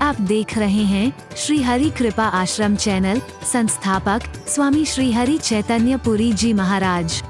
आप देख रहे हैं श्री हरि कृपा आश्रम चैनल। संस्थापक स्वामी श्री हरि चैतन्य पुरी जी महाराज।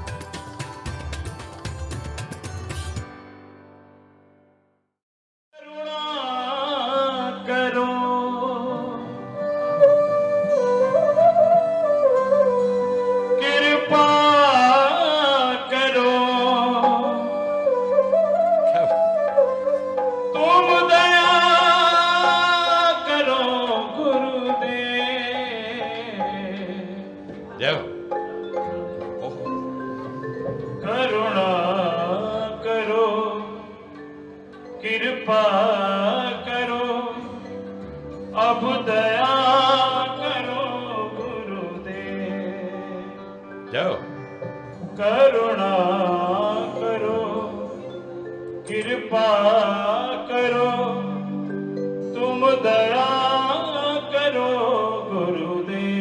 करुणा करो, कृपा करो, अब दया करो गुरुदेव। करुणा करो, कृपा करो, तुम दया करो गुरुदेव।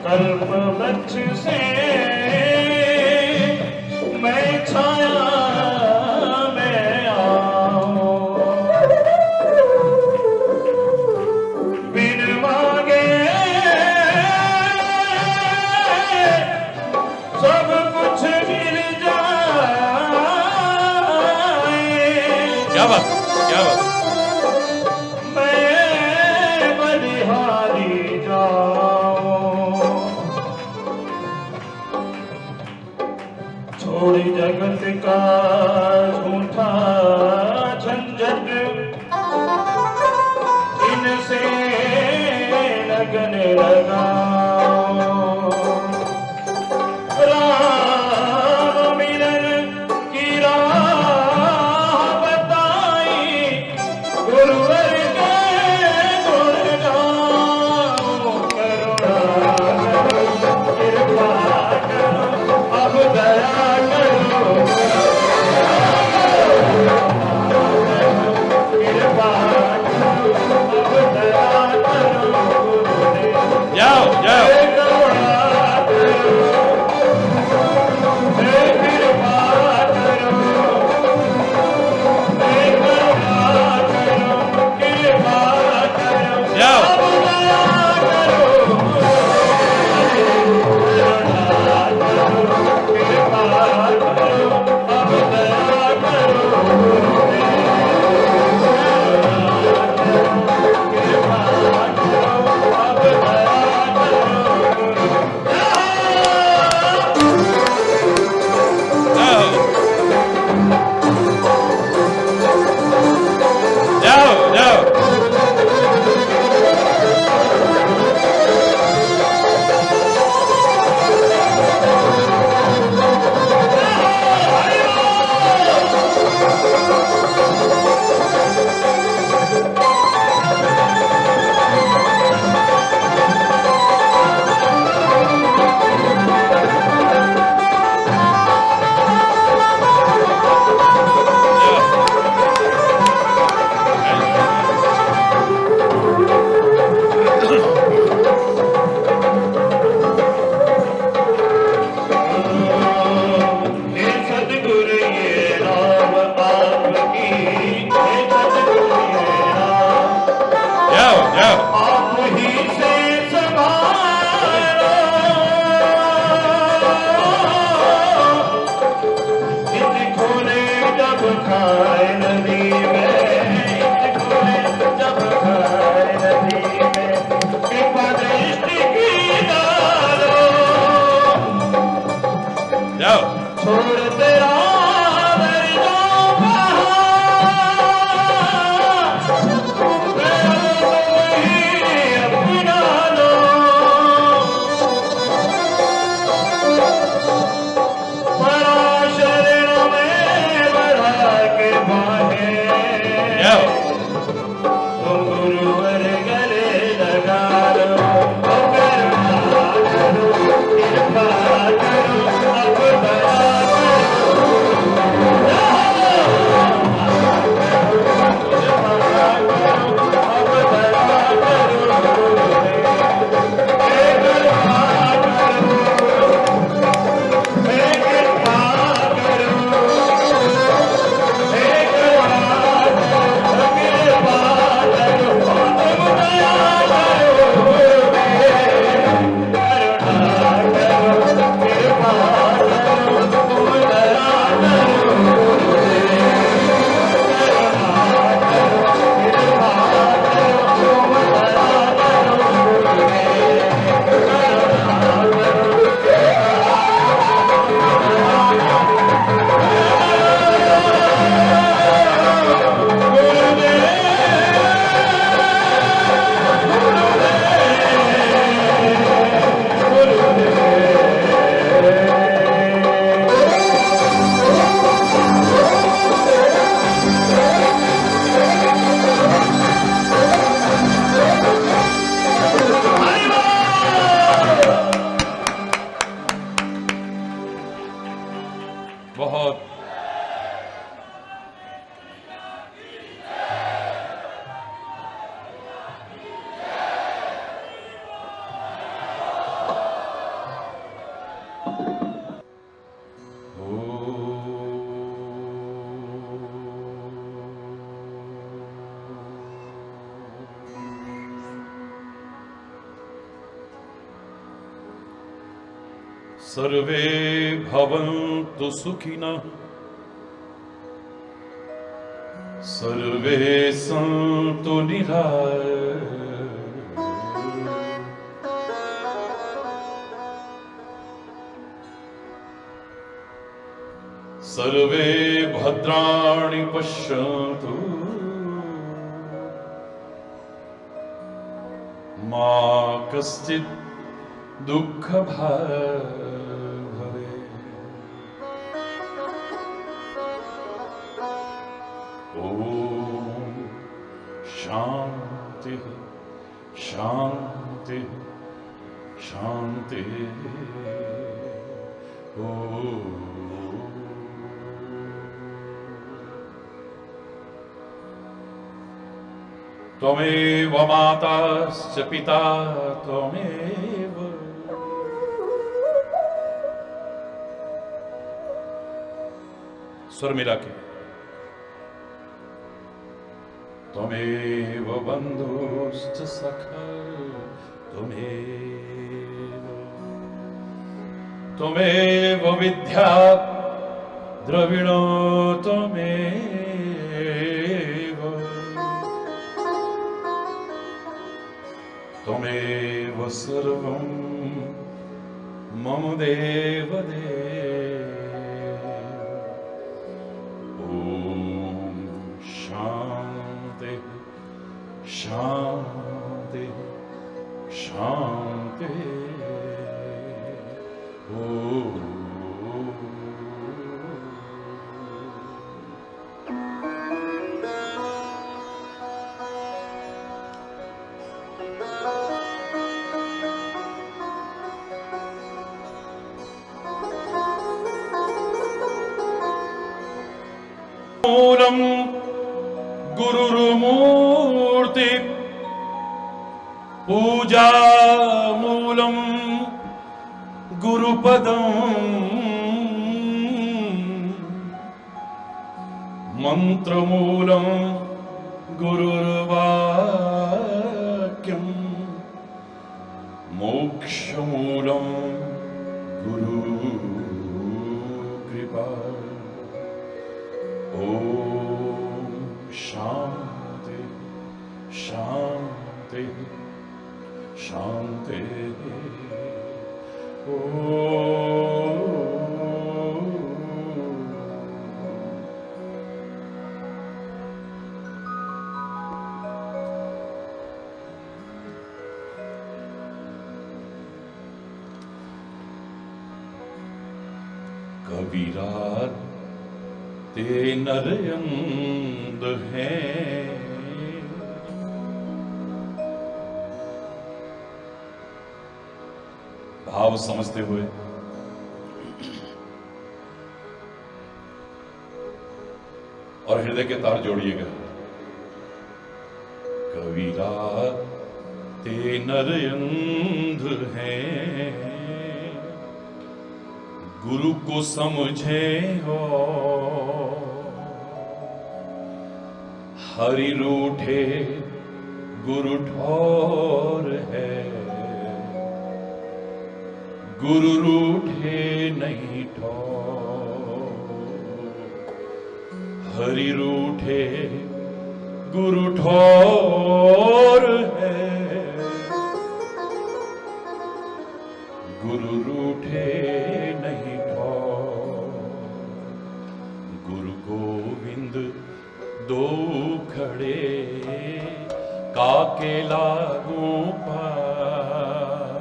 कल्प वृक्ष से मैं छाया में आऊं, बिन मांगे सब कुछ मिल जाए। क्या बात, क्या बात। मैं बलिहारी छोड़ी जगत का झूठा झंझट, इनसे लगन लगाओ। राम मिलन की राह बताई, गुरुवर के गुण गाओ। करुणा करो, कृपा करो, अब दया करो। सर्वे भवन्तु सुखिनः सर्वे सन्तु निरामयाः सर्वे भद्राणि पश्यन्तु मा कश्चित् दुःखभाग् ओम शांति शांति शांति ओम त्वमेव माताश्च पिता त्वमेव स्वर मिला के त्वमेव बन्धुश्च सखा त्वमेव विद्या द्रविणो त्वमेव सर्वं मम देव ओम शांति शांति शांति ओम मूलम गुरुर्मूर्ति पूजा मूलम गुरुपदम मंत्र मूलम गुरुर्वाक्यम मोक्ष मूलम गुरु कृपा ओम शांति शांति शांति कबीरा ते नर अंध हैं भाव समझते हुए और हृदय के तार जोड़िएगा। कबीरा ते नर अंध हैं गुरु को समझे हो हरि रूठे गुरु ठोर है गुरु रूठे नहीं ठोर हरि रूठे गुरु ठोर है गुरु रूठे नहीं ठोर गुरु गोविंद दो खड़े काके लागू पार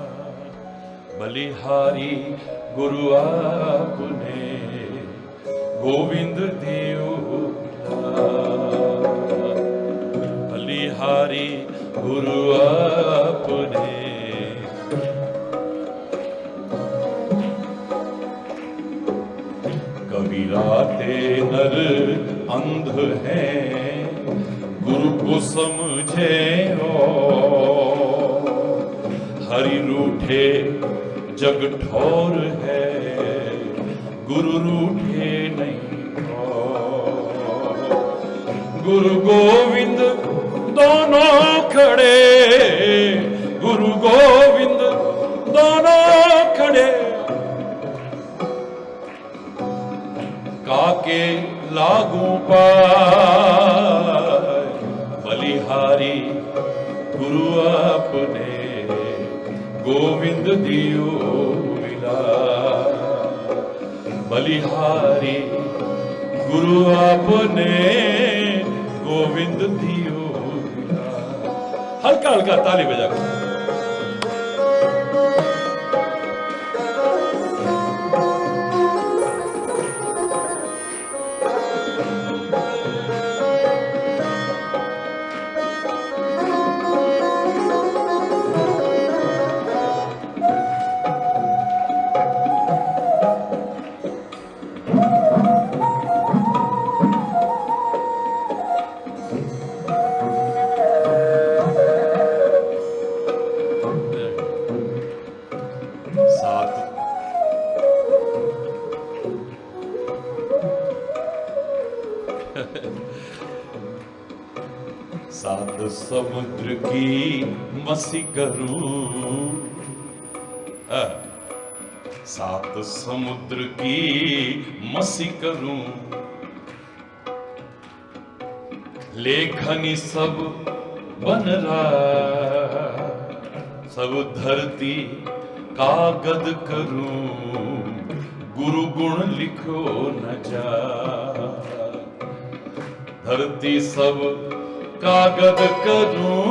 बलिहारी गुरु आपने गोविंद देव बलिहारी गुरु आपने कबीरा ते नर अंध हैं गुरु को समझे हो हरि रूठे जग ठोर है गुरु रूठे नहीं ठोर गुरु गोविंद दोनों खड़े गुरु गोविंद दोनों खड़े आके लागू पाए, बलिहारी गुरु अपने गोविंद दियो मिलाए। बलिहारी गुरु अपने गोविंद दियो मिलाए। हल्का हल्का ताली बजा कर। सात समुद्र की मसी करूं, सात समुद्र की मसी करूं, लेखनी सब बन रहा, सब धरती कागज करूं, गुरु गुण लिखो न जा। धरती सब कागज करूं,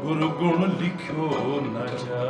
गुरु गुण लिखो न जा।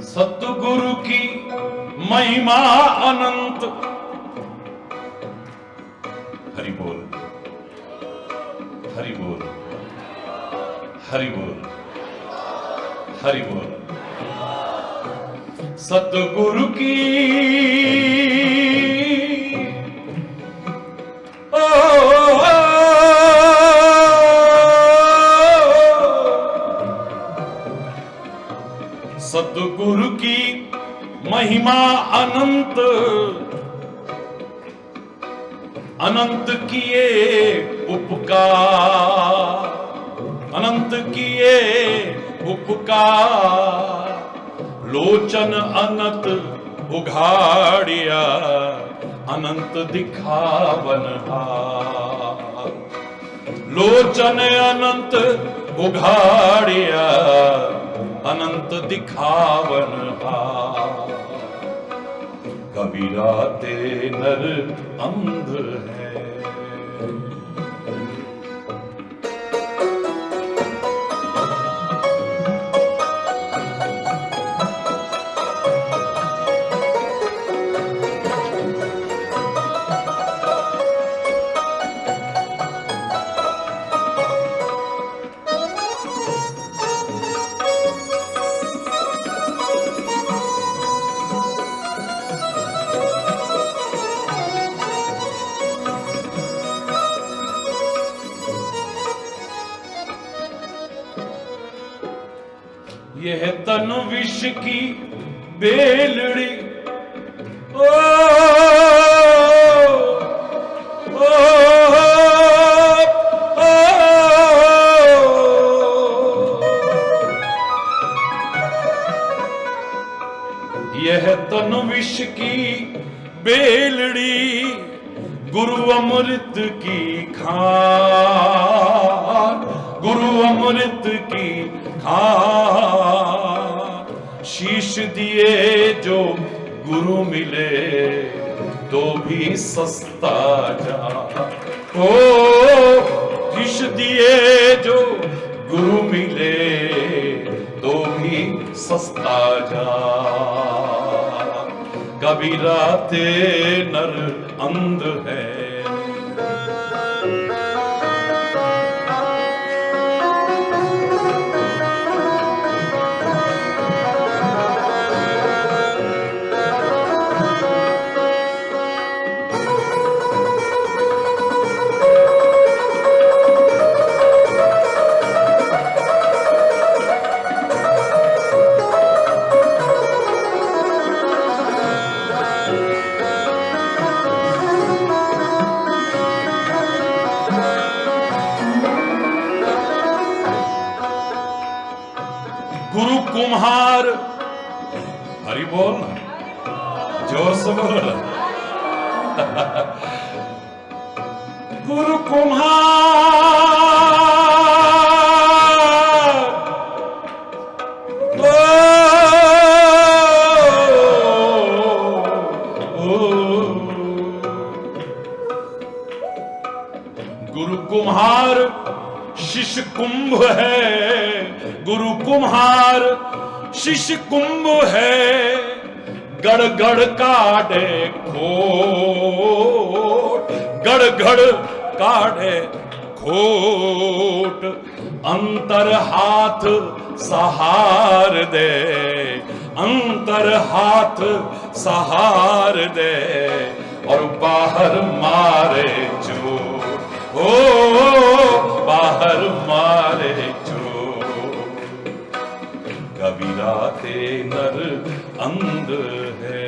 सतगुरु की महिमा अनंत। हरि बोल, हरि बोल, हरि बोल, हरि बोल। सतगुरु की सतगुरु की महिमा अनंत, अनंत किए उपकार, अनंत किए उपकार। लोचन अनंत उघाड़िया, अनंत दिखावन हार। लोचन अनंत उघाड़िया, अनंत दिखावन हार। कबीरा ते नर अंध है, यह तन विष की बेलड़ी। ओ, ओ, ओ, यह तन विष की बेलड़ी, गुरु अमृत की खान, गुरु अमृत की खान। शीश दिए जो गुरु मिले तो भी सस्ता जा। ओ शीश दिए जो गुरु मिले तो भी सस्ता कबीराते नर अंध है। गुरु कुम्हार, हरि बोल ना, जोर से बोलो ना। गुरु कुम्हार, गुरु कुम्हार शिष्य कुंभ है, गुरु कुम्हार शिष्य कुंभ है। गड़ गड़ काढ़े खोट, गड़ गड़ काढ़े खोट। अंतर हाथ सहार दे, अंतर हाथ सहार दे, और बाहर मारे चोट, ओ बाहर मारे चोट। कबीराते नर अंध है।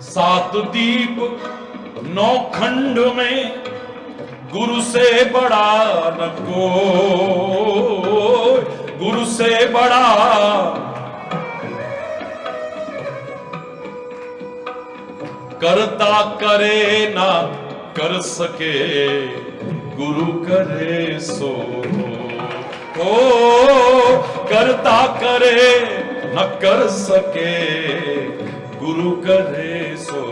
सात दीप नौ खंड में गुरु से बड़ा न कोई, गुरु से बड़ा। करता करे ना कर सके, गुरु करे सो। ओ करता करे न कर सके, गुरु करे सो।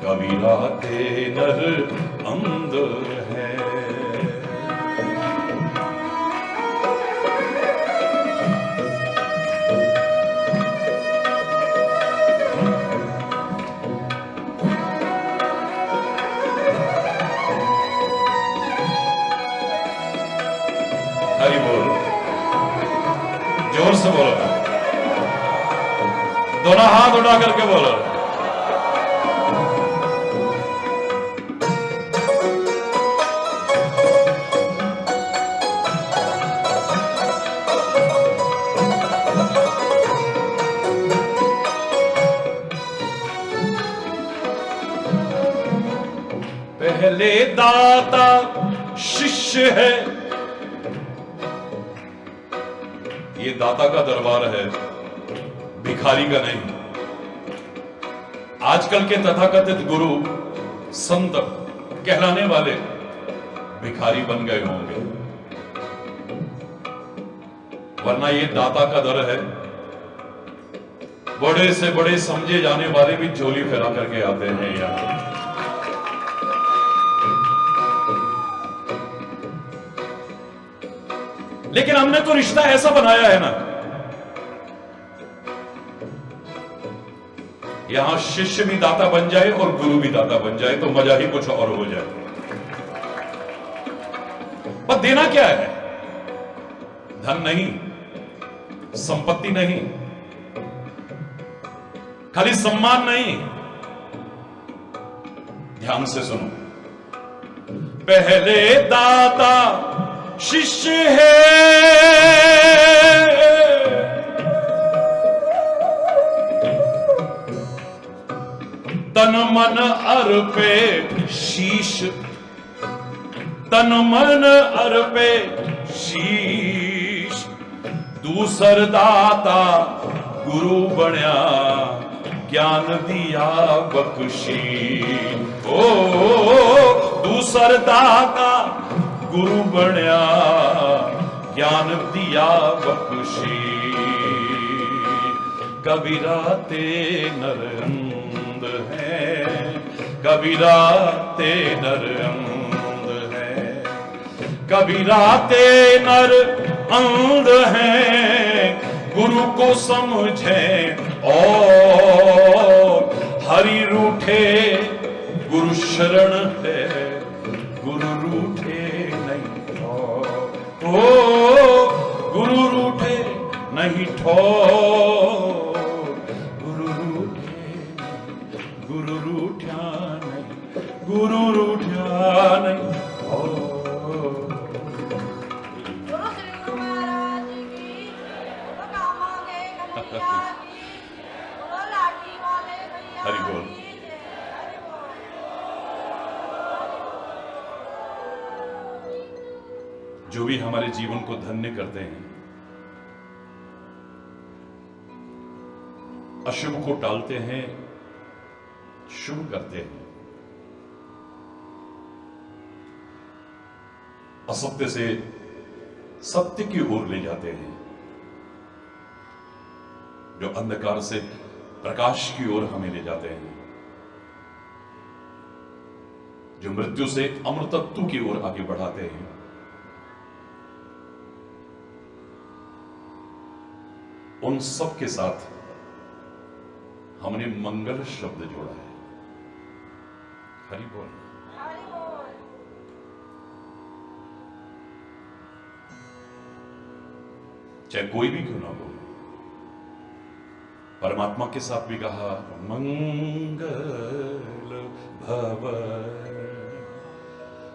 कबीराते नर अंध है। हरि बोल, जोर से बोलो, दोनों हाथ उठा करके बोलो। पहले दाता शिष्य है, ये दाता का दरबार है, भिखारी का नहीं। आजकल के तथाकथित गुरु संत कहलाने वाले भिखारी बन गए होंगे, वरना ये दाता का दर है। बड़े से बड़े समझे जाने वाले भी झोली फैला करके आते हैं यहाँ। लेकिन हमने तो रिश्ता ऐसा बनाया है ना, यहां शिष्य भी दाता बन जाए और गुरु भी दाता बन जाए तो मजा ही कुछ और हो जाए। पर देना क्या है? धन नहीं, संपत्ति नहीं, खाली सम्मान नहीं। ध्यान से सुनो, पहले दाता शिष्य है, तन मन अर्पे शीश, तन मन अर्पे शीश। दूसर दाता गुरु बनया ज्ञान दिया बख्शी। ओ दूसर दाता गुरु बनया ज्ञान दिया बख्शी। कबीरा ते नर अंध है, कबीरा ते नर अंध है, कबीरा ते नर अंध है। गुरु को समझे और हरि रूठे गुरु शरण है, गुरु रूठे नहीं ठोर। ओ गुरु रूठे नहीं ठोर, गुरु रूठे नहीं, गुरु रूठा नहीं, गुरु रूठा नहीं ठोर। हरि बोल। जो भी हमारे जीवन को धन्य करते हैं, अशुभ को टालते हैं, शुभ करते हैं, असत्य से सत्य की ओर ले जाते हैं, जो अंधकार से प्रकाश की ओर हमें ले जाते हैं, जो मृत्यु से अमृतत्व की ओर आगे बढ़ाते हैं, उन सब के साथ हमने मंगल शब्द जोड़ा है। हरि बोल। चाहे कोई भी क्यों ना हो, परमात्मा के साथ भी कहा मंगल भवन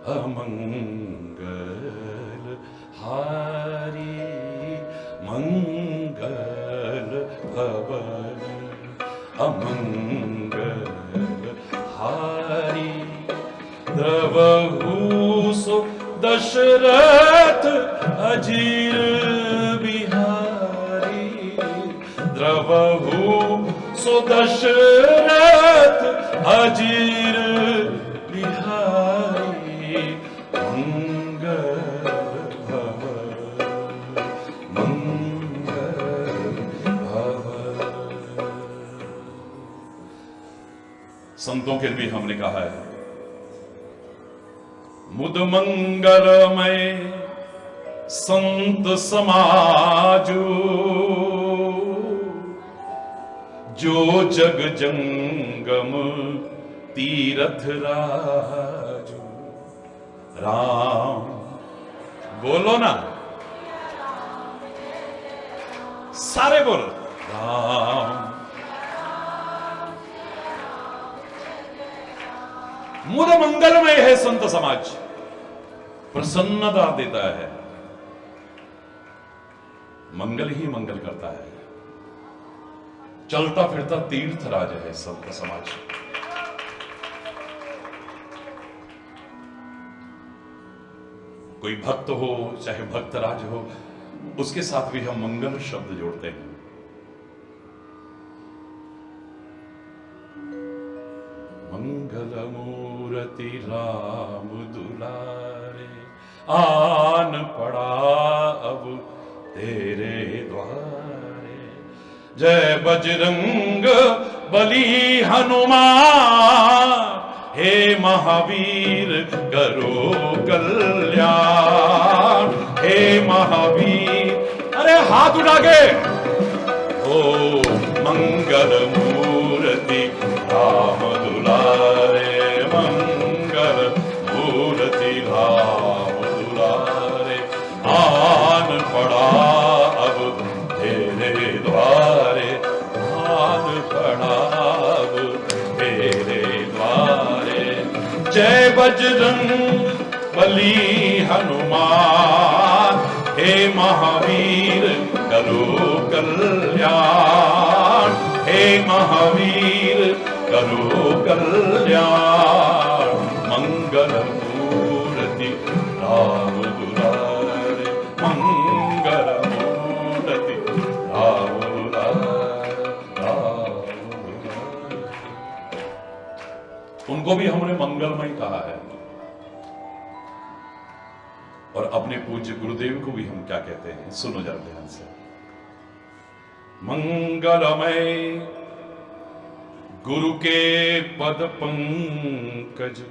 अमंगल हारी, मंगल भवन अमंगल हारी। द्रवहु सो दशरथ अजीर बिहारी, द्रवहु सो दशरथ अजीर बिहारी। मंगल भवन मंगल भवन। संतों के भी हमने कहा है मुद मंगलमय संत समाजू, जो जग जंगम तीरथ राजू। राम बोलो ना, सारे बोलो राम। मुद मंगलमय है संत समाज, प्रसन्नता देता है, मंगल ही मंगल करता है। चलता फिरता तीर्थ राज है संत समाज। कोई भक्त हो चाहे भक्त राज हो, उसके साथ भी हम मंगल शब्द जोड़ते हैं। मंगल मूर्ति राम दुलारे, आन पड़ा अब तेरे द्वारे। जय बजरंग बली हनुमान, हे महावीर करो कल्याण। हे महावीर, अरे हाथ उठा के। ओ मंगल मूर्ति राम दुलारे, मंगल मूर्ति राम दुलारे। आन पड़ा अब तेरे द्वारे, आन पड़ा अब तेरे द्वारे। जय बजरंग बली हनुमान, हे महावीर करो कल्याण। हे महावीर करो कल्याण। मंगल मूर्ति राम दुलारे, मंगल मूर्ति राम दुलारे। उनको भी हमने मंगलमय कहा है। और अपने पूज्य गुरुदेव को भी हम क्या कहते हैं, सुनो जरा ध्यान से। मंगलमय गुरु के पद पंकज,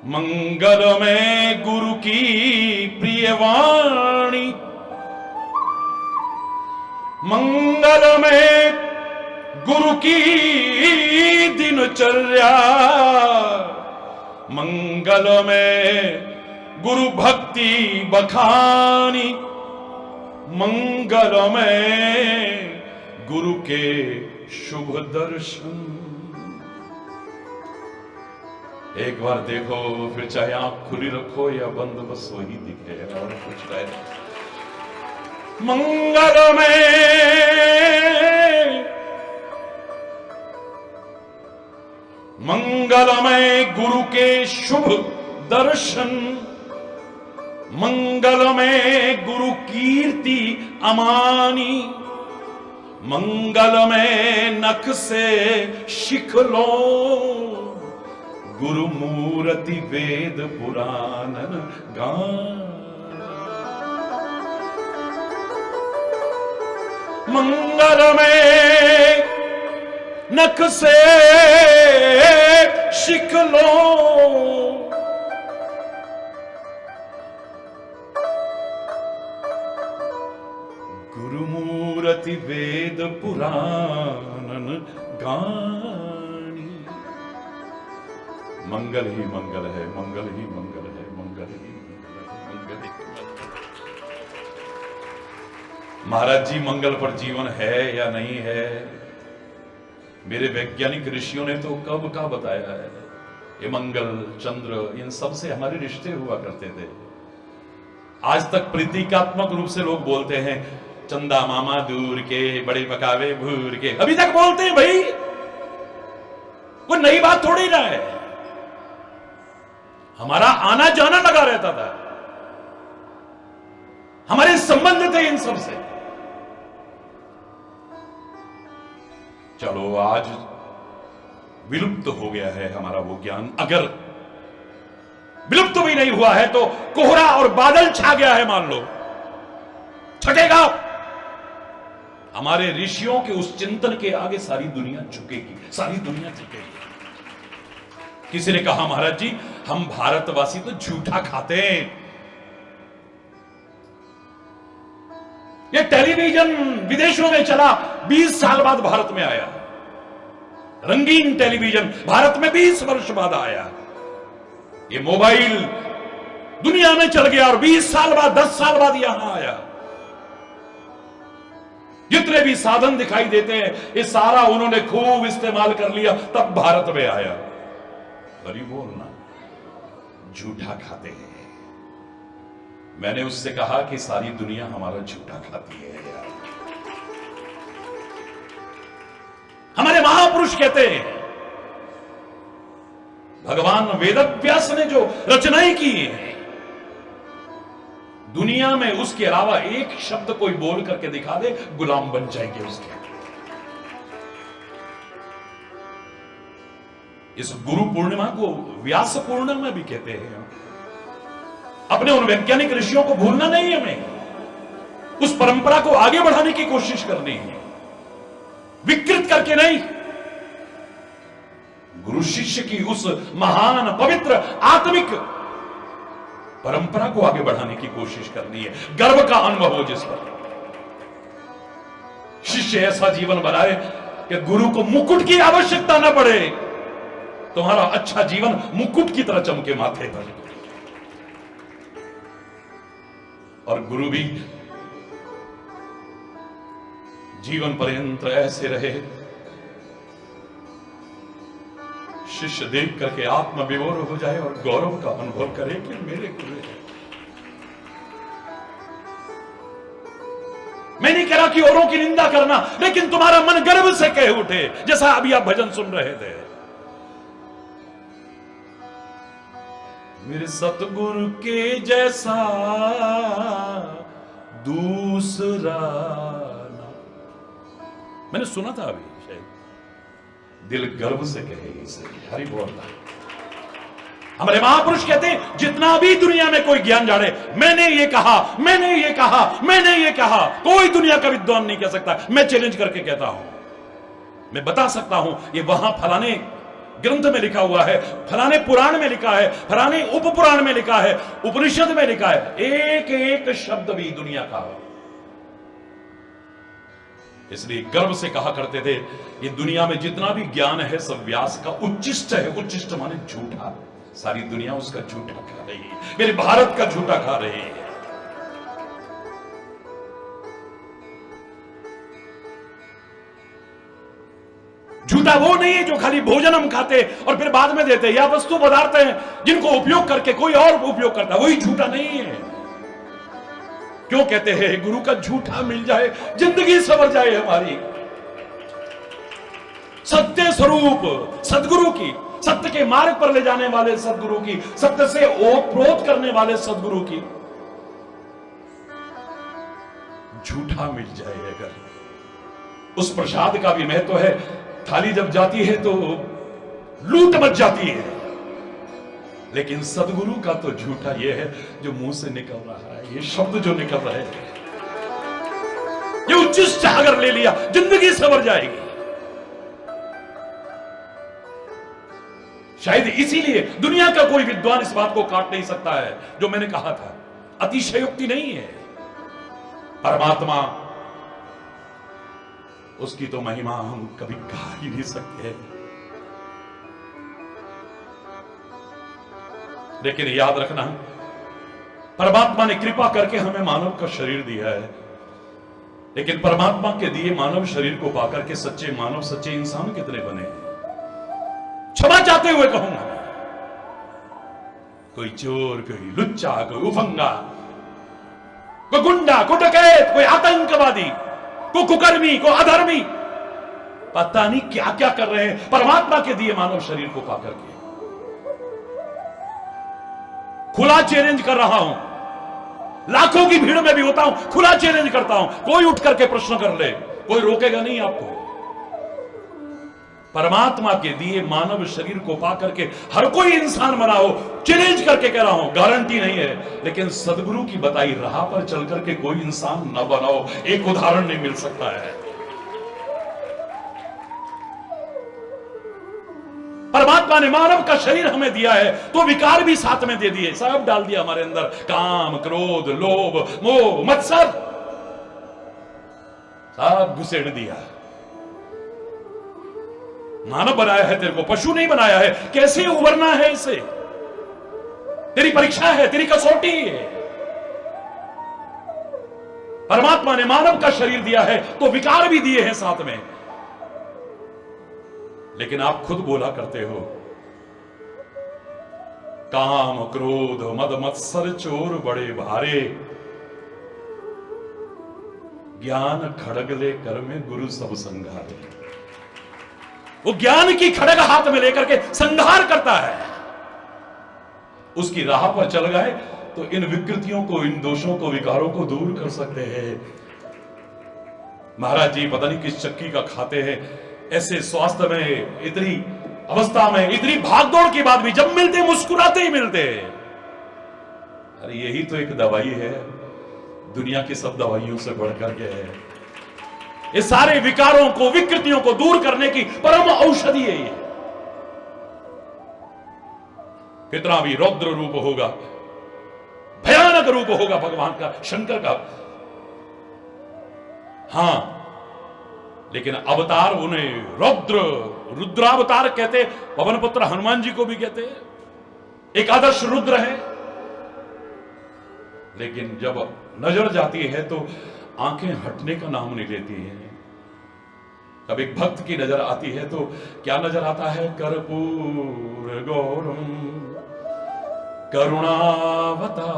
मंगलमय गुरु की प्रिय वाणी, मंगलमय गुरु की दिनचर्या, मंगलमय गुरु भक्ति बखानी, मंगलमय गुरु के शुभ दर्शन। एक बार देखो, फिर चाहे आंख खुली रखो या बंद, बस वही दिखे और कुछ रहे। मंगलमय मंगलमय गुरु के शुभ दर्शन, मंगलमय गुरु कीर्ति अमानी, मंगलमय नख से शिख लो, गुरु मूर्ति वेद पुराण गान। मंगलमय नख से शिख लो, गुरु मूर्ति वेद पुराण गानी। मंगल ही मंगल है, मंगल ही मंगल है, मंगल ही मंगल है, मंगल ही मंगल। महाराज जी, मंगल पर जीवन है या नहीं है? मेरे वैज्ञानिक ऋषियों ने तो कब का बताया है। ये मंगल, चंद्र, इन सब से हमारे रिश्ते हुआ करते थे। आज तक प्रतीकात्मक रूप से लोग बोलते हैं, चंदा मामा दूर के, बड़े पकावे भूर के, अभी तक बोलते हैं भाई। कोई नई बात थोड़ी ना है। हमारा आना जाना लगा रहता था, हमारे संबंध थे इन सब से। चलो, आज विलुप्त हो गया है हमारा वो ज्ञान। अगर विलुप्त भी नहीं हुआ है तो कोहरा और बादल छा गया है, मान लो, छटेगा। हमारे ऋषियों के उस चिंतन के आगे सारी दुनिया झुकेगी, सारी दुनिया झुकेगी। किसी ने कहा, महाराज जी, हम भारतवासी तो झूठा खाते हैं। ये टेलीविजन विदेशों में चला, 20 साल बाद भारत में आया। रंगीन टेलीविजन भारत में 20 वर्ष बाद आया। ये मोबाइल दुनिया में चल गया और 20 साल बाद, 10 साल बाद यहां आया। जितने भी साधन दिखाई देते हैं, ये सारा उन्होंने खूब इस्तेमाल कर लिया, तब भारत में आया। गरीब बोलना, झूठा खाते हैं। मैंने उससे कहा कि सारी दुनिया हमारा झूठा खाती है यार। हमारे महापुरुष कहते हैं, भगवान वेदव्यास ने जो रचनाएं की है दुनिया में, उसके अलावा एक शब्द कोई बोल करके दिखा दे, गुलाम बन जाएंगे उसके। इस गुरु पूर्णिमा को व्यास पूर्णिमा भी कहते हैं। अपने उन वैज्ञानिक ऋषियों को भूलना नहीं, हमें उस परंपरा को आगे बढ़ाने की कोशिश करनी है, विकृत करके नहीं। गुरु शिष्य की उस महान, पवित्र, आत्मिक परंपरा को आगे बढ़ाने की कोशिश करनी है। गर्व का अनुभव हो जिस पर। शिष्य ऐसा जीवन बनाए कि गुरु को मुकुट की आवश्यकता न पड़े। तुम्हारा अच्छा जीवन मुकुट की तरह चमके माथे पर, और गुरु भी जीवन पर्यंत ऐसे रहे, शिष्य देख करके आत्मविभोर हो जाए और गौरव का अनुभव करे कि मेरे गुरु हैं। मैं नहीं कह रहा कि औरों की निंदा करना, लेकिन तुम्हारा मन गर्व से कह उठे, जैसा अभी आप भजन सुन रहे थे, मेरे सतगुरु के जैसा दूसरा ना। मैंने सुना था अभी शायद, दिल गर्व से कहे इसे। हरि बोल। हमारे महापुरुष कहते हैं जितना भी दुनिया में कोई ज्ञान जाने, मैंने ये कहा, मैंने ये कहा, मैंने ये कहा, कोई दुनिया का विद्वान नहीं कह सकता। मैं चैलेंज करके कहता हूं, मैं बता सकता हूं ये वहां फलाने ग्रंथ में लिखा हुआ है, फलाने पुराण में लिखा है, फलाने उप पुराण में लिखा है, उपनिषद में लिखा है, एक एक शब्द भी दुनिया का। इसलिए गर्व से कहा करते थे ये दुनिया में जितना भी ज्ञान है सब व्यास का उच्चिष्ट है। उच्चिष्ट माने झूठा। सारी दुनिया उसका झूठा खा रही है, मेरे भारत का झूठा खा रही है। झूठा वो नहीं है जो खाली भोजन हम खाते और फिर बाद में देते, या वस्तु पदार्थ हैं जिनको उपयोग करके कोई और उपयोग करता, वही झूठा नहीं है। क्यों कहते हैं गुरु का झूठा मिल जाए जिंदगी संवर जाए हमारी। सत्य स्वरूप सदगुरु की, सत्य के मार्ग पर ले जाने वाले सदगुरु की, सत्य से ओतप्रोत करने वाले सदगुरु की झूठा मिल जाए अगर, उस प्रसाद का भी महत्व है। थाली जब जाती है तो लूट मच जाती है, लेकिन सदगुरु का तो झूठा यह है जो मुंह से निकल रहा है, ये शब्द जो निकल रहे हैं, ये उच्चिष्ट अगर ले लिया जिंदगी संवर जाएगी। शायद इसीलिए दुनिया का कोई विद्वान इस बात को काट नहीं सकता है जो मैंने कहा था, अतिशयोक्ति नहीं है। परमात्मा, उसकी तो महिमा हम कभी कहा ही नहीं सकते। लेकिन याद रखना, परमात्मा ने कृपा करके हमें मानव का शरीर दिया है, लेकिन परमात्मा के दिए मानव शरीर को पाकर के सच्चे मानव, सच्चे इंसान कितने बने हैं। क्षमा चाहते हुए कहूंगा, कोई चोर, कोई लुच्चा, कोई उफंगा, कोई गुंडा, कोई डकैत, कोई आतंकवादी, कोई कुकर्मी, कोई अधर्मी, पता नहीं क्या क्या कर रहे हैं परमात्मा के दिए मानव शरीर को पाकर के। खुला चैलेंज कर रहा हूं, लाखों की भीड़ में भी होता हूं, खुला चैलेंज करता हूं, कोई उठ करके प्रश्न कर ले, कोई रोकेगा नहीं आपको। परमात्मा के दिए मानव शरीर को पाकर के हर कोई इंसान बना हो, चैलेंज करके कह रहा हूं, गारंटी नहीं है, लेकिन सदगुरु की बताई राह पर चल करके कोई इंसान न बनाओ, एक उदाहरण नहीं मिल सकता है। परमात्मा ने मानव का शरीर हमें दिया है तो विकार भी साथ में दे दिए, सब डाल दिया हमारे अंदर, काम, क्रोध, लोभ, मोह, मत्सर, सब घुसेड़ दिया। मानव बनाया है तेरे को, पशु नहीं बनाया है। कैसे उबरना है इसे, तेरी परीक्षा है, तेरी कसौटी है। परमात्मा ने मानव का शरीर दिया है तो विकार भी दिए हैं साथ में। लेकिन आप खुद बोला करते हो, काम, क्रोध, मद, मत्सर, चोर बड़े भारे, ज्ञान खड़ग ले कर में गुरु सब संघारे। वो ज्ञान की खड़ग हाथ में लेकर के संहार करता है। उसकी राह पर चल गए तो इन विकृतियों को, इन दोषों को, विकारों को दूर कर सकते हैं। महाराज जी पता नहीं किस चक्की का खाते हैं, ऐसे स्वास्थ्य में, इतनी अवस्था में, इतनी भागदौड़ के बाद भी जब मिलते मुस्कुराते ही मिलते। अरे यही तो एक दवाई है, दुनिया की सब दवाइयों से बढ़कर के है। ये सारे विकारों को, विकृतियों को दूर करने की परम औषधि है ये। कितना भी रौद्र रूप होगा, भयानक रूप होगा भगवान का, शंकर का, हां, लेकिन अवतार उन्हें रुद्रावतार कहते, पवन पुत्र हनुमान जी को भी कहते, एक आदर्श रुद्र है। लेकिन जब नजर जाती है तो आंखें हटने का नाम नहीं लेती हैं। अब एक भक्त की नजर आती है तो क्या नजर आता है, कर्पूर गौरम करुणावतार,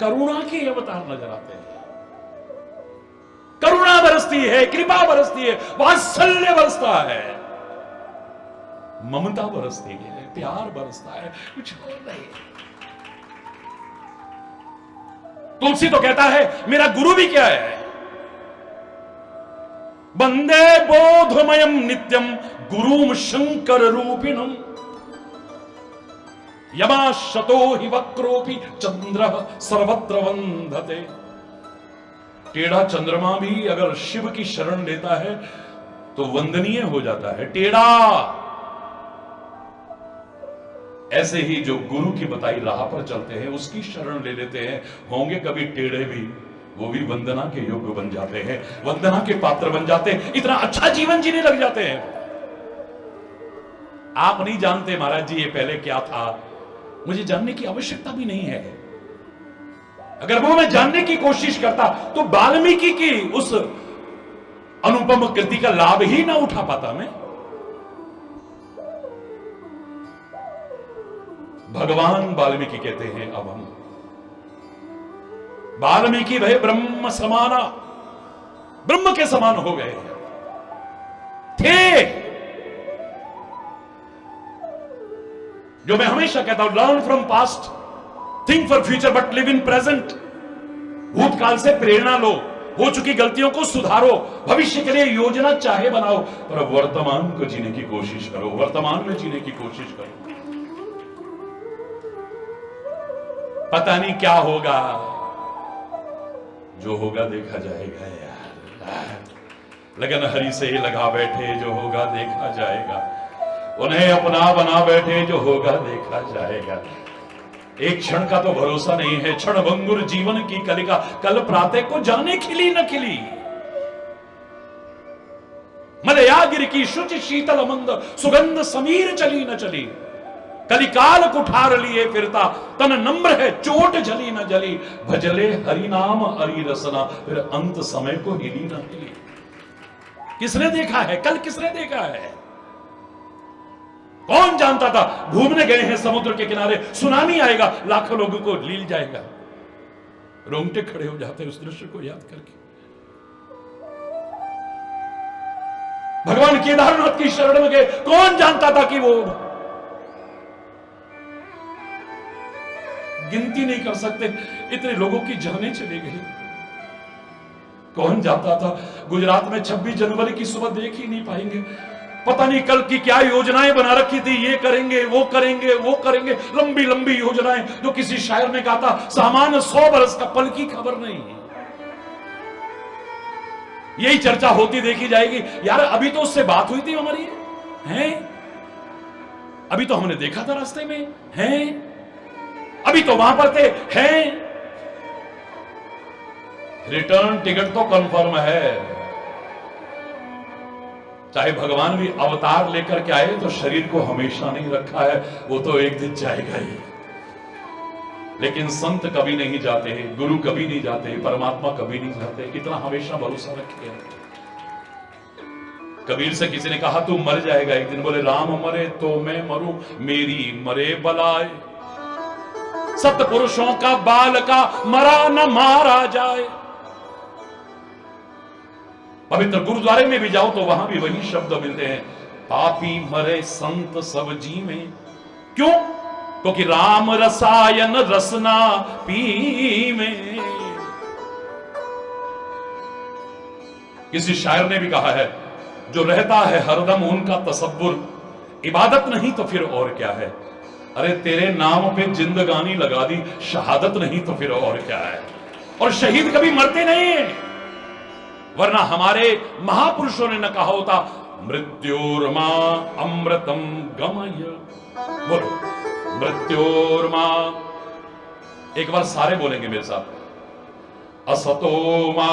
करुणा के अवतार नजर आते हैं। करुणा बरसती है, कृपा बरसती है, वात्सल्य बरसता है, ममता बरसती है, प्यार बरसता है, कुछ और नहीं। तुलसी तो कहता है मेरा गुरु भी क्या है, वंदे बोधमयम नित्यम गुरुम शंकर रूपिणम यमाशतो हि वक्रोपि चंद्र सर्वत्र वंदते। टेढ़ा चंद्रमा भी अगर शिव की शरण लेता है तो वंदनीय हो जाता है। टेढ़ा ऐसे ही जो गुरु की बताई राह पर चलते हैं, उसकी शरण ले लेते हैं, होंगे कभी टेढ़े भी, वो भी वंदना के योग्य बन जाते हैं, वंदना के पात्र बन जाते हैं, इतना अच्छा जीवन जीने लग जाते हैं। आप नहीं जानते महाराज जी ये पहले क्या था, मुझे जानने की आवश्यकता भी नहीं है। अगर वो मैं जानने की कोशिश करता तो वाल्मीकि की उस अनुपम कृति का लाभ ही ना उठा पाता मैं। भगवान वाल्मीकि कहते हैं अब हम वाल्मीकि भय ब्रह्म समाना, ब्रह्म के समान हो गए थे। जो मैं हमेशा कहता हूं, learn from past, think for future but live in present. भूतकाल से प्रेरणा लो, हो चुकी गलतियों को सुधारो, भविष्य के लिए योजना चाहे बनाओ, पर वर्तमान को जीने की कोशिश करो, वर्तमान में जीने की कोशिश करो। पता नहीं क्या होगा, जो होगा देखा जाएगा यार। लगन हरि से लगा बैठे, जो होगा देखा जाएगा। उन्हें अपना बना बैठे, जो होगा देखा जाएगा। एक क्षण का तो भरोसा नहीं है। क्षण भंगुर जीवन की कलिका, कल प्रातः को जाने खिली न खिली। मलयागिरि की शुचि शीतल मंद, सुगंध समीर चली न चली। कलिकाल कुठार लिए फिरता, तन नम्र है चोट जली न जली। भजले हरि नाम हरि रसना, फिर अंत समय को हिली न हिली। किसने देखा है कल, किसने देखा है? कौन जानता था? घूमने गए हैं समुद्र के किनारे, सुनामी आएगा, लाखों लोगों को लील जाएगा। रोंगटे खड़े हो जाते हैं उस दृश्य को याद करके। भगवान केदारनाथ की शरण में गए, कौन जानता था कि वो गिनती नहीं कर सकते इतने लोगों की जानें चली गई। कौन जाता था गुजरात में 26 जनवरी की सुबह देख ही नहीं पाएंगे। पता नहीं कल की क्या योजनाएं बना रखी थी, ये करेंगे वो करेंगे वो करेंगे, लंबी लंबी योजनाएं जो किसी शायर ने कहा था सामान 100 बरस का, पल की खबर नहीं। यही चर्चा होती देखी जाएगी। यार अभी तो उससे बात हुई थी हमारी, हैं? अभी तो हमने देखा था रास्ते में, हैं? अभी तो वहां पर थे, हैं? रिटर्न टिकट तो कंफर्म है। चाहे भगवान भी अवतार लेकर के आए तो शरीर को हमेशा नहीं रखा है, वो तो एक दिन जाएगा ही। लेकिन संत कभी नहीं जाते हैं, गुरु कभी नहीं जाते, परमात्मा कभी नहीं जाते। इतना हमेशा भरोसा रखिए। कबीर से किसी ने कहा तू मर जाएगा एक दिन, बोले राम मरे तो मैं मरूं, मेरी मरे बलाए। सतपुरुषों का बाल का मरा न मारा जाए। पवित्र गुरुद्वारे में भी जाओ तो वहां भी वही शब्द मिलते हैं, पापी मरे संत सब जी में। क्यों? क्योंकि राम रसायन रसना पी में। किसी शायर ने भी कहा है, जो रहता है हरदम उनका तसव्वुर, इबादत नहीं तो फिर और क्या है। अरे तेरे नाम पे जिंदगानी लगा दी, शहादत नहीं तो फिर और क्या है। और शहीद कभी मरते नहीं, वरना हमारे महापुरुषों ने न कहा होता मृत्योर्मा अमृतम गमय। बोलो मृत्योर्मा, एक बार सारे बोलेंगे मेरे साथ, असतो मा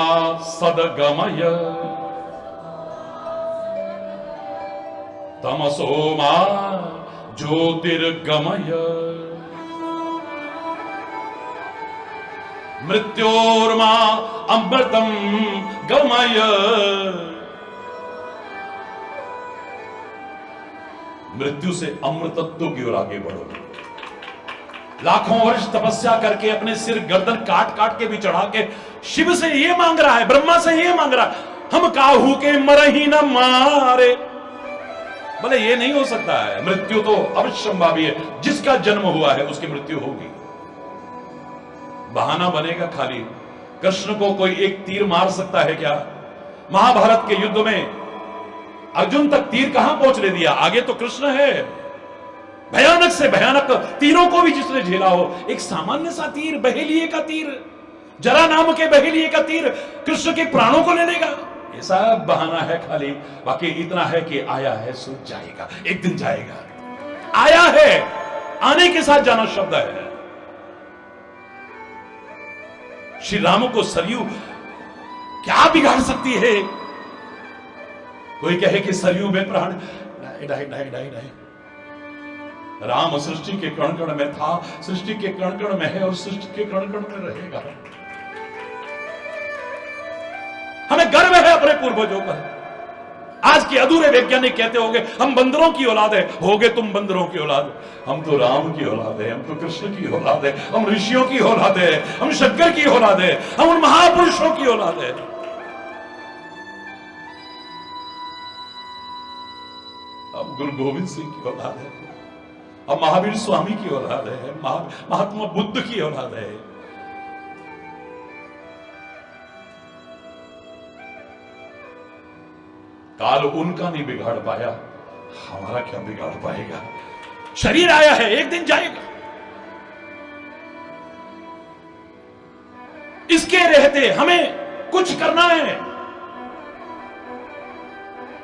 सदगमय, तमसो मा ज्योतिर्गमय, मृत्योर्मा अमृतम गमय। मृत्यु से अमृतत्व की ओर आगे बढ़ो। लाखों वर्ष तपस्या करके अपने सिर गर्दन काट काट के भी चढ़ा के शिव से ये मांग रहा है, ब्रह्मा से ये मांग रहा है, हम काहू के मर ही न मारे। बोले ये नहीं हो सकता है, मृत्यु तो अवश्यंभावी है, जिसका जन्म हुआ है उसकी मृत्यु होगी। बहाना बनेगा खाली। कृष्ण को कोई एक तीर मार सकता है क्या? महाभारत के युद्ध में अर्जुन तक तीर कहां पहुंचने दिया, आगे तो कृष्ण है। भयानक से भयानक तीरों को भी जिसने झेला हो, एक सामान्य सा तीर, बहेलिए का तीर, जरा नाम के बहेलिए का तीर कृष्ण के प्राणों को ले लेगा। ये सब बहाना है खाली, बाकी इतना है कि आया है सो जाएगा, एक दिन जाएगा। आया है, आने के साथ जाना शब्द है। श्री राम को सरयू क्या बिगाड़ सकती है? कोई कहे कि सरयू में प्राण डाई डाई डाई डाई। राम सृष्टि के कण कण में था, सृष्टि के कण कण में है और सृष्टि के कण कण में रहेगा। हमें गर्व है अपने पूर्वजों पर। आज के अधूरे वैज्ञानिक कहते होंगे हम बंदरों की औलाद है। होगे तुम बंदरों की औलाद, हम तो राम की औलाद है, हम तो कृष्ण की औलाद है, हम ऋषियों की औलाद है, हम शंकर की औलाद है, हम उन महापुरुषों की औलाद है। हम गुरु गोविंद सिंह की औलाद है, हम महावीर स्वामी की औलाद है, महात्मा बुद्ध की औलाद है। काल उनका नहीं बिगाड़ पाया, हमारा क्या बिगाड़ पाएगा? शरीर आया है, एक दिन जाएगा। इसके रहते हमें कुछ करना है।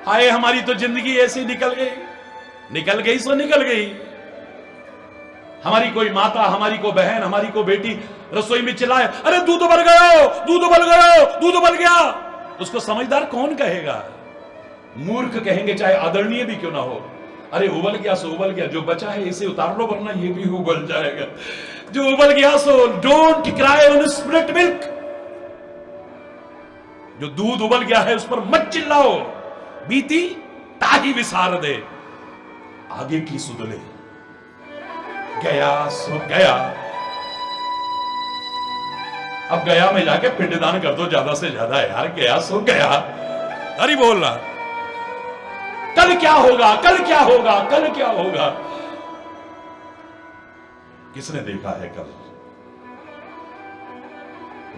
हाय हमारी तो जिंदगी ऐसी निकल गई सो निकल गई। हमारी कोई माता, हमारी को बहन, हमारी को बेटी रसोई में चिल्लाए, अरे दूध उबल गया, दूध उबल गया, दूध उबल गया। उसको समझदार कौन कहेगा? मूर्ख कहेंगे, चाहे आदरणीय भी क्यों ना हो। अरे उबल गया सो उबल गया, जो बचा है इसे उतार लो वरना ये भी उबल जाएगा। जो उबल गया so don't cry on split milk. जो दूध उबल गया है उस पर मत चिल्लाओ। बीती ताही विसार दे, आगे की सुध ले। गया सो गया। अब गया में जाके पिंडदान कर दो ज्यादा से ज्यादा यार। गया सो गया। अरे बोल रहा, कल क्या होगा, कल क्या होगा, कल क्या होगा? किसने देखा है कल?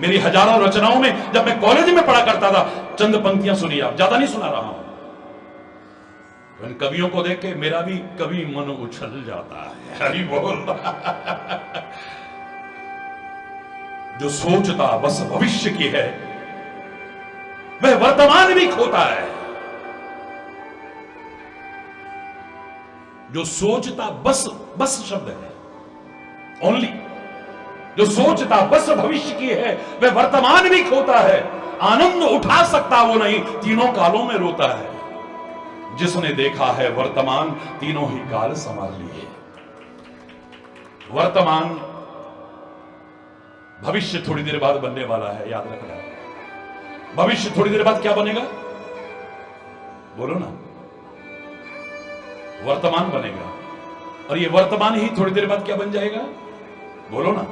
मेरी हजारों रचनाओं में जब मैं कॉलेज में पढ़ा करता था, चंद पंक्तियां सुनी, आप ज्यादा नहीं सुना रहा हूं। इन कवियों को देख के मेरा भी कभी मन उछल जाता है। हरि बोल। जो सोचता बस भविष्य की है, वह वर्तमान भी खोता है। जो सोचता बस शब्द है, ओनली। जो सोचता बस भविष्य की है, वह वर्तमान भी खोता है। आनंद उठा सकता वो नहीं, तीनों कालों में रोता है। जिसने देखा है वर्तमान, तीनों ही काल संभाल लिए। वर्तमान, भविष्य थोड़ी देर बाद बनने वाला है, याद रखना। भविष्य थोड़ी देर बाद क्या बनेगा? बोलो ना। वर्तमान बनेगा। और ये वर्तमान ही थोड़ी देर बाद क्या बन जाएगा? बोलो ना।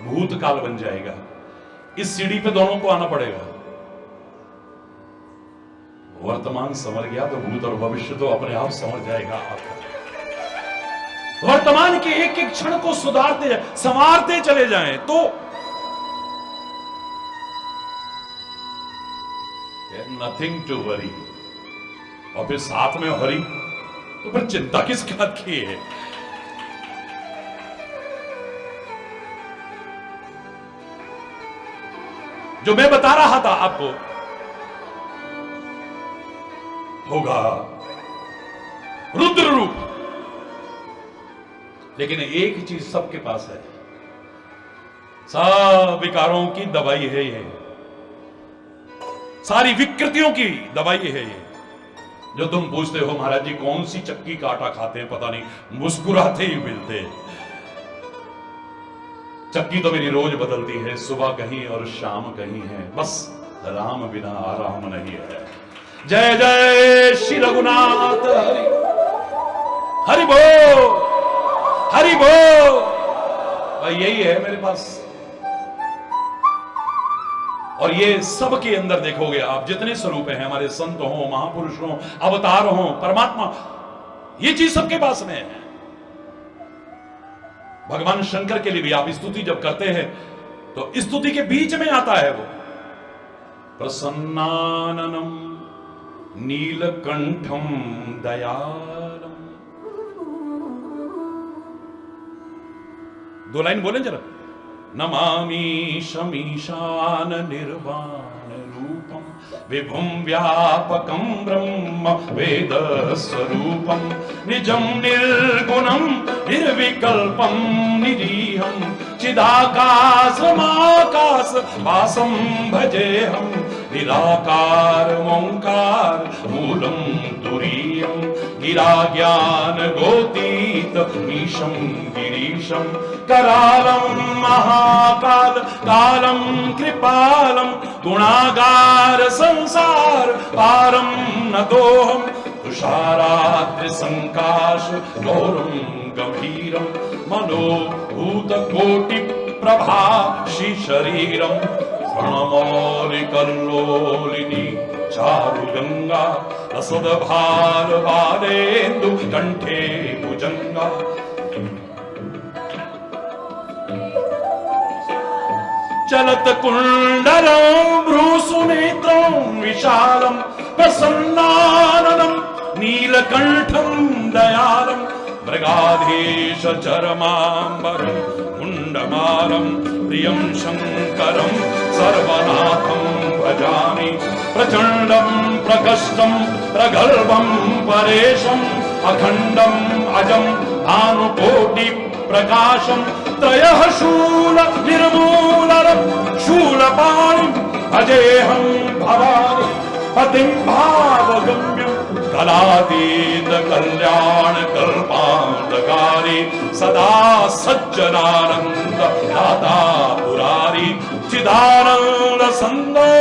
भूतकाल बन जाएगा। इस सीढ़ी पे दोनों को आना पड़ेगा। वर्तमान समझ गया तो भूत और भविष्य तो अपने आप समझ जाएगा आपका। वर्तमान के एक एक क्षण को सुधारते संवारते चले जाएं तो नथिंग टू वरी। और फिर साथ में हरी, तो फिर चिंता किस बात की है? जो मैं बता रहा था आपको होगा रुद्र रूप। लेकिन एक चीज सबके पास है, सब विकारों की दवाई है ये, सारी विकृतियों की दवाई है ये। जो तुम पूछते हो महाराज जी कौन सी चक्की का आटा खाते हैं, पता नहीं, मुस्कुराते ही मिलते। चक्की तो मेरी रोज बदलती है, सुबह कहीं और शाम कहीं है, बस राम बिना आराम नहीं है। जय जय श्री रघुनाथ हरि। हरि बोल, हरि बोल। यही है मेरे पास। और ये सब के अंदर देखोगे आप, जितने स्वरूप हैं हमारे, संत हो, महापुरुष हो, अवतार हो, परमात्मा, ये चीज सबके पास में है। भगवान शंकर के लिए भी आप स्तुति जब करते हैं तो स्तुति के बीच में आता है वो प्रसन्नाननम नीलकंठम दयालम। दो लाइन बोले जरा। नमामि शमीशान निर्वाण रूपम विभुम व्यापकम ब्रह्म वेद स्वरूपम निजम निर्गुणम निर्विकल्पम निरीहम चिदाकाशमाकाश वासम भजेहम निराकार ओंकार मूलम तुरीयम गिरा ज्ञान गोतीत मीशम गिरीशम करालम महाकाल कालम कृपालम गुणागार संसार पारम नतोहम तुषाराद्र संकाश गौरम गंभीरम मनोभूत कोटि प्रभाषी शरीरम प्रणमौलि कल्लोलिनी चारु गंगा रसद भाल बालेन्दु कंठे भुजंगा चलत कुंडलम भ्रूसुनेत्रम विशालम प्रसन्नाननम नीलकंठम दयालम मृगाधीश चरमांबरम मुंडमालम प्रियं शंकरम सर्वनाथं भजामि प्रचंडम प्रकष्टम प्रगल्भम परेशम अखंडम अजम भानुकोटि प्रकाशम त्रयः शूल निर्मूलरं शूलपाणिं भजेऽहं भवानि पतिं भावगम्यं कलातीत कल्याण कल्पान्तकारी सदा सज्जनानंद दाता पुरारी चिदानंद संदो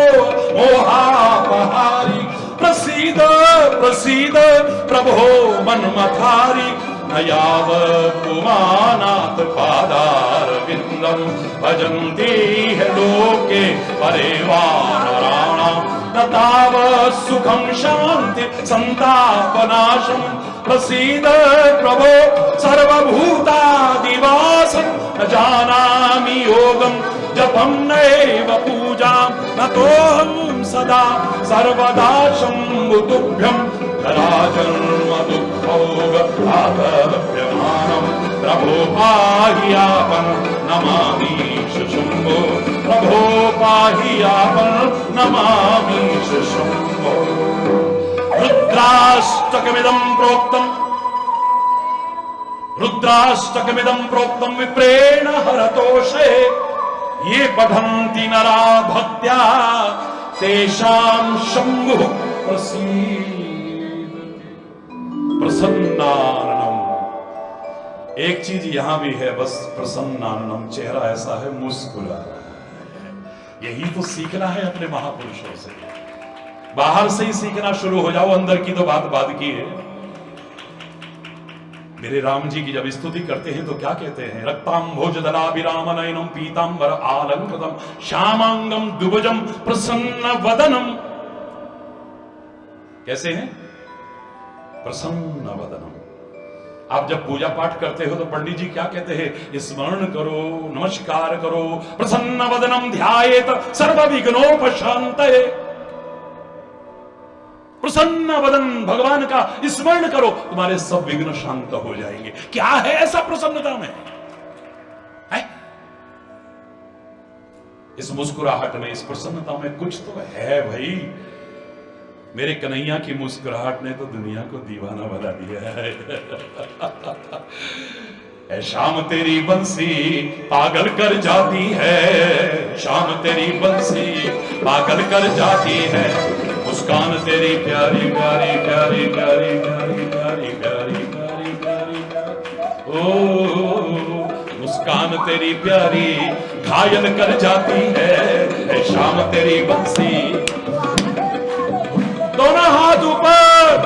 मोहापहारी प्रसीद प्रसीद प्रभो मन्मथारी नयाव पुमानाथ पादार विंदम भजन्ति है लोके परेवानराणां नताव सुखं शांति संतापनाशं प्रसीद प्रभो सर्वभूतादिवासं न जानामि योगं जपं नैव पूजां नतोऽहं सदा सर्वदा शम्भुतुभ्यं जराजन्म दुःखोग आगभ्यमानं प्रभो पाह्यापं नमामीश शम्भो प्रभो पाह्यापं नमामीश शम्भो रुद्राष्टकमिदं प्रोक्तं विप्रेण हरतोषे ये पठन्ति नरा भक्त्या तेषां शम्भुः प्रसन्नाननम। एक चीज यहां भी है बस, प्रसन्नाननम, चेहरा ऐसा है मुस्कुरा रहा है। यही तो सीखना है अपने महापुरुषों से। बाहर से ही सीखना शुरू हो जाओ, अंदर की तो बात बाद की है। मेरे राम जी की जब स्तुति करते हैं तो क्या कहते हैं? रक्तांभोजदलाभिराम नयनम पीतांबर आलंकृतम श्यामांगम दुभुजम प्रसन्न वदनम। कैसे हैं? प्रसन्न वदनम। आप जब पूजा पाठ करते हो तो पंडित जी क्या कहते हैं? स्मरण करो, नमस्कार करो, प्रसन्न वदनम ध्यायेत सर्व विघ्नोपशान्तये। प्रसन्न वदन, भगवान का स्मरण करो, तुम्हारे सब विघ्न शांत हो जाएंगे। क्या है ऐसा प्रसन्नता में? है? इस मुस्कुराहट में, इस प्रसन्नता में कुछ तो है भाई। मेरे कन्हैया की मुस्कुराहट ने तो दुनिया को दीवाना बना दिया है। ऐ शाम तेरी बंसी पागल कर जाती है, शाम तेरी बंसी पागल कर जाती है, मुस्कान तेरी प्यारी प्यारी प्यारी प्यारी प्यारी प्यारी प्यारी प्यारी प्यारी, ओ मुस्कान तेरी प्यारी घायल कर जाती है। ऐ शाम तेरी बंसी, दोनों हाथ ऊपर,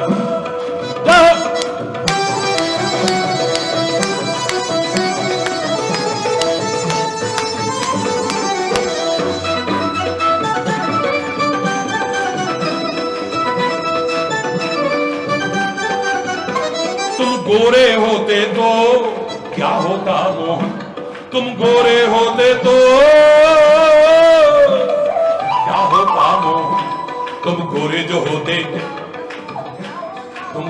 तुम गोरे होते तो क्या होता मोहन, तुम गोरे होते तो क्या होता मोहन, तुम गोरे जो होते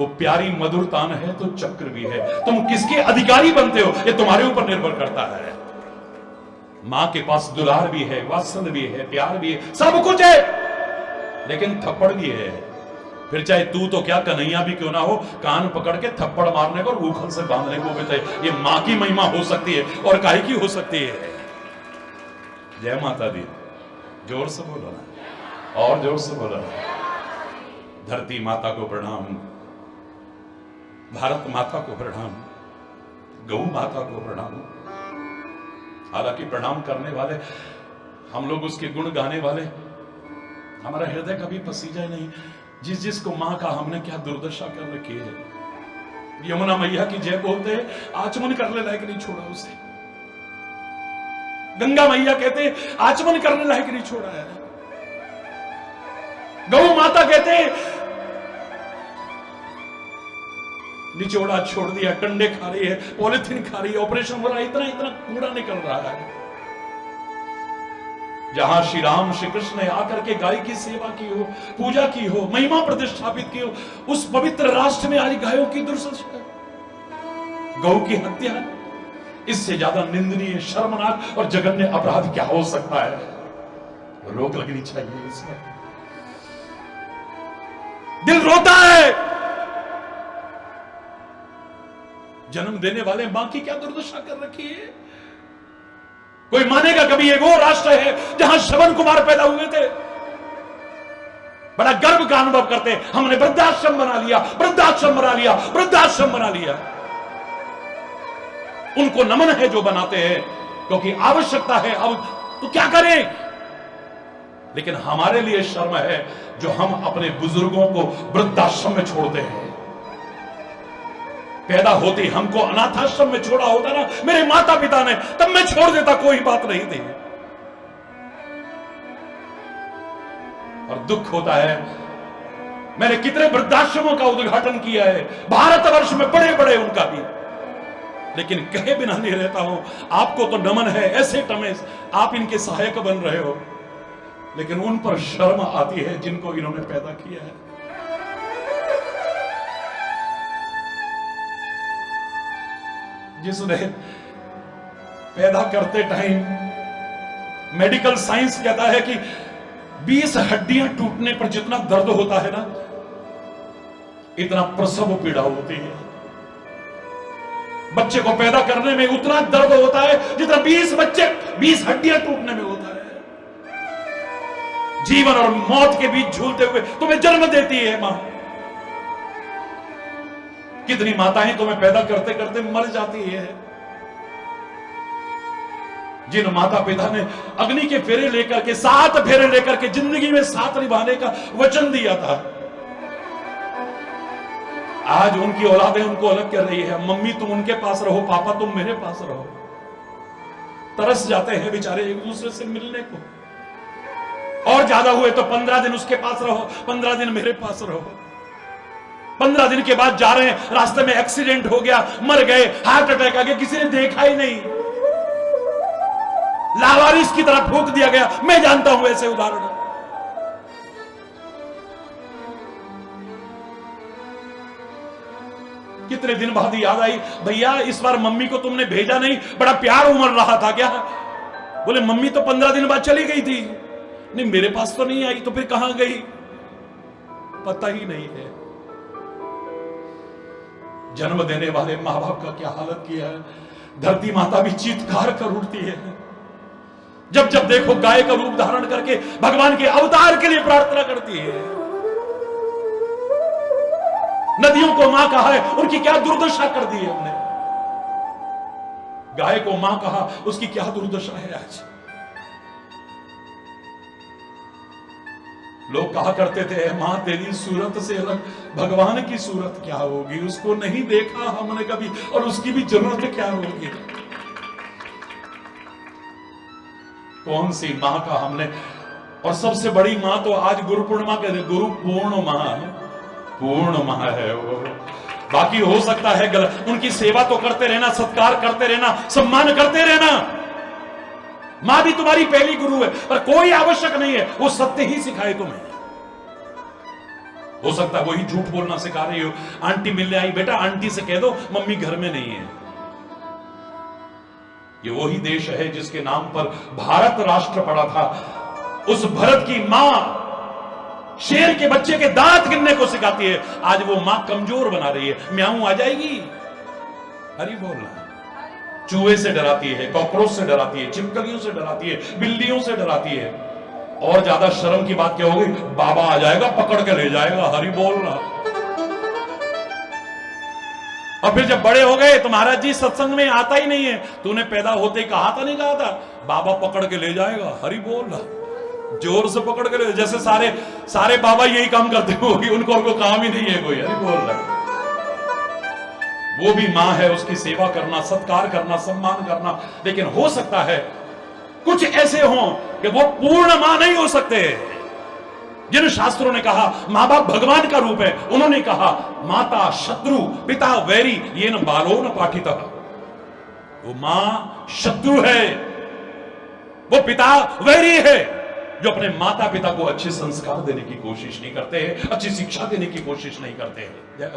वो प्यारी मधुर तान है तो चक्र भी है। तुम किसके अधिकारी बनते हो ये तुम्हारे ऊपर निर्भर करता है। मां के पास दुलार भी है, वात्सल्य भी है, प्यार भी है, सब कुछ है, लेकिन थप्पड़ भी है। फिर चाहे तू तो क्या कन्हैया भी क्यों ना हो, कान पकड़ के थप्पड़ मारने को और ऊखल से बांधने को भी तय। ये मां की महिमा हो सकती है और काहे की हो सकती है। जय माता दी। जोर से बोलो ना, और जोर से बोलो ना। धरती माता को प्रणाम, भारत माता को प्रणाम, गौ माता को प्रणाम। हालांकि प्रणाम करने वाले हम लोग, उसके गुण गाने वाले, हमारा हृदय कभी पसीजा नहीं। जिस जिसको मां का हमने क्या दुर्दशा कर रखी है। यमुना मैया की जय बोलते हैं, आचमन करने लायक नहीं छोड़ा उसे। गंगा मैया कहते हैं, आचमन करने लायक नहीं छोड़ा है। गौ माता कहते हैं, निचोड़ा छोड़ दिया, कंडे खा रही है, पॉलिथीन खा रही है, ऑपरेशन हो रहा है, इतना इतना कूड़ा निकल रहा है। जहां श्री राम श्री कृष्ण ने आकर के गाय की सेवा की हो, पूजा की हो, महिमा प्रतिष्ठापित की हो, उस पवित्र राष्ट्र में आज गायों की दुर्दशा है, गौ की हत्या। इससे ज्यादा निंदनीय, शर्मनाक और जघन्य अपराध क्या हो सकता है। रोक लगनी चाहिए इसमें। दिल रोता है। जन्म देने वाले मां की क्या दुर्दशा कर रखी है। कोई मानेगा कभी ये वो राष्ट्र है जहां श्रवण कुमार पैदा हुए थे। बड़ा गर्व का अनुभव करते, हमने वृद्धाश्रम बना लिया, वृद्धाश्रम बना लिया, वृद्धाश्रम बना लिया। उनको नमन है जो बनाते हैं, क्योंकि आवश्यकता है। अब तो क्या करें। लेकिन हमारे लिए शर्म है जो हम अपने बुजुर्गों को वृद्धाश्रम में छोड़ते हैं। पैदा होती हमको अनाथाश्रम में छोड़ा होता ना मेरे माता पिता ने, तब मैं छोड़ देता, कोई बात नहीं थी। और दुख होता है, मैंने कितने वृद्धाश्रमों का उद्घाटन किया है भारतवर्ष में, बड़े बड़े उनका भी, लेकिन कहे बिना नहीं रहता हूं। आपको तो नमन है, ऐसे टमेस आप इनके सहायक बन रहे हो, लेकिन उन पर शर्म आती है जिनको इन्होंने पैदा किया है। जिसने पैदा करते टाइम, मेडिकल साइंस कहता है कि 20 हड्डियां टूटने पर जितना दर्द होता है ना, इतना प्रसव पीड़ा होती है। बच्चे को पैदा करने में उतना दर्द होता है जितना 20 हड्डियां टूटने में होता है। जीवन और मौत के बीच झूलते हुए तुम्हें जन्म देती है मां। कितनी माताएं तुम्हें पैदा करते करते मर जाती है। जिन माता पिता ने अग्नि के फेरे लेकर के, 7 फेरे लेकर के जिंदगी में साथ निभाने का वचन दिया था, आज उनकी औलादें उनको अलग कर रही है। मम्मी तुम उनके पास रहो, पापा तुम मेरे पास रहो। तरस जाते हैं बेचारे एक दूसरे से मिलने को। और ज्यादा हुए तो 15 दिन उसके पास रहो, 15 दिन मेरे पास रहो। 15 दिन के बाद जा रहे हैं, रास्ते में एक्सीडेंट हो गया, मर गए, हार्ट अटैक आ गया, किसी ने देखा ही नहीं, लावारिस की तरह फूंक दिया गया। मैं जानता हूं ऐसे उदाहरण। कितने दिन बाद याद आई, भैया इस बार मम्मी को तुमने भेजा नहीं, बड़ा प्यार उमड़ रहा था क्या। बोले मम्मी तो 15 दिन बाद चली गई थी। नहीं मेरे पास तो नहीं आई, तो फिर कहां गई पता ही नहीं है। जन्म देने वाले मां बाप का क्या हालत किया है। धरती माता भी चीत्कार कर उठती है। जब जब देखो गाय का रूप धारण करके भगवान के अवतार के लिए प्रार्थना करती है। नदियों को मां कहा है, उनकी क्या दुर्दशा कर दी है हमने। गाय को मां कहा, उसकी क्या दुर्दशा है आज। लोग कहा करते थे, मां तेरी सूरत से अलग भगवान की सूरत क्या होगी। उसको नहीं देखा हमने कभी, और उसकी भी जरूरत क्या होगी। कौन सी मां का हमने। और सबसे बड़ी मां तो आज गुरु पूर्णिमा के, गुरु पूर्ण मां, पूर्ण मां है वो। बाकी हो सकता है गलत, उनकी सेवा तो करते रहना, सत्कार करते रहना, सम्मान करते रहना। मां भी तुम्हारी पहली गुरु है, पर कोई आवश्यक नहीं है वो सत्य ही सिखाए तुम्हें। हो सकता है वही झूठ बोलना सिखा रही हो। आंटी मिलने आई, बेटा आंटी से कह दो मम्मी घर में नहीं है। ये वही देश है जिसके नाम पर भारत राष्ट्र पड़ा था। उस भरत की मां शेर के बच्चे के दांत गिनने को सिखाती है, आज वो मां कमजोर बना रही है। म्याऊं आ जाएगी, हरी बोलना। चूहे से डराती है, कॉकरोच से डराती है, छिपकलियों से डराती है, बिल्लियों से डराती है। और ज्यादा शर्म की बात क्या होगी, बाबा आ जाएगा पकड़ के ले जाएगा, हरी बोलना। और फिर जब बड़े हो गए तो महाराज जी सत्संग में आता ही नहीं है, तूने पैदा होते ही कहा था, नहीं कहा था, बाबा पकड़ के ले जाएगा, हरी बोलना। जोर से पकड़ के ले, जैसे सारे बाबा यही काम करते होगी, उनको काम ही नहीं है कोई, हरी बोलना। वो भी मां है, उसकी सेवा करना, सत्कार करना, सम्मान करना। लेकिन हो सकता है कुछ ऐसे हों कि वो पूर्ण मां नहीं हो सकते। जिन शास्त्रों ने कहा मां बाप भगवान का रूप है, उन्होंने कहा माता शत्रु पिता वैरी ये न बालो न पाठिता। वो मां शत्रु है, वो पिता वैरी है, जो अपने माता पिता को अच्छे संस्कार देने की कोशिश नहीं करते हैं, अच्छी शिक्षा देने की कोशिश नहीं करते हैं।